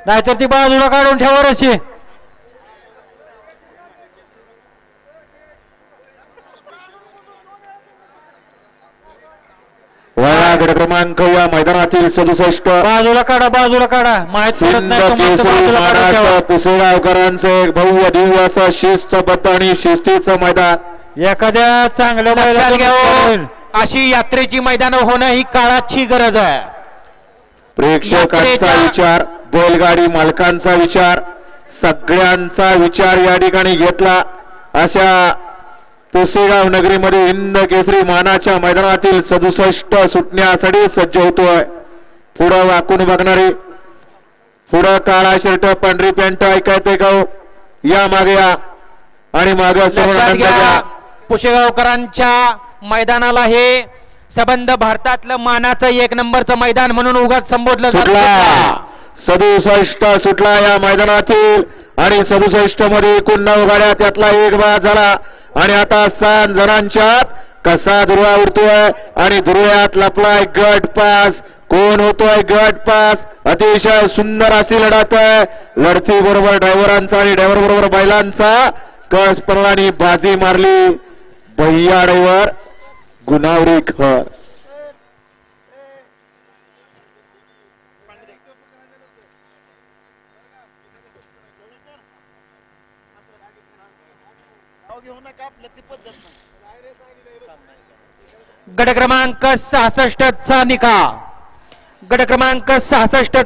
नाहीतर ती बाजूला काढून ठेवा रशी. गट क्रमांक या मैदानातील 67 बाजूला काढा माहित पडत नाही. पुसेगावकरांचं एक भव्य दिव्य असं शिस्तबद्ध आणि शिस्तीचं मैदान. एखाद्या चांगल्या लक्षात घ्यावं, अशी यात्रेची मैदान होणं ही काळाची गरज आहे. प्रेक्षकांचा विचार, बैलगाडी मालकांचा विचार, सगळ्यांचा विचार या ठिकाणी घेतला. अशा पुसेगाव नगरीमध्ये हिंद केसरी मानाच्या मैदानातील 67 सुटण्यासाठी सज्ज होतोय. पुढं वाकून बघणारे, पुढं काळा शर्ट पांढरी पॅन्ट ऐकायचे का? या मागे या आणि मागे पुसेगावकरांच्या मैदानाला हे संबंध भारतातलं मानाचं 1 नंबरचं मैदान म्हणून उगाच संबोधलं जातं. 67 सुटला या मैदानातील आणि 67 मध्ये एकूण 9 गाड्या, त्यातला एक बाद झाला. आणि आता 6 जणांच्यात कसा दुर्वा उडतोय आणि दुर्व्यात लपलाय गट पास. कोण होतोय गट पास? अतिशय सुंदर अशी लढत आहे. लढती बरोबर ड्रायव्हरांचा आणि ड्रायव्हर बरोबर बैलांचा कस पडला बाजी मारली. भैया ड्रायव्हर गुणावरी खर. गट क्रमांक 66 चा निकाल. गट क्रमांक 66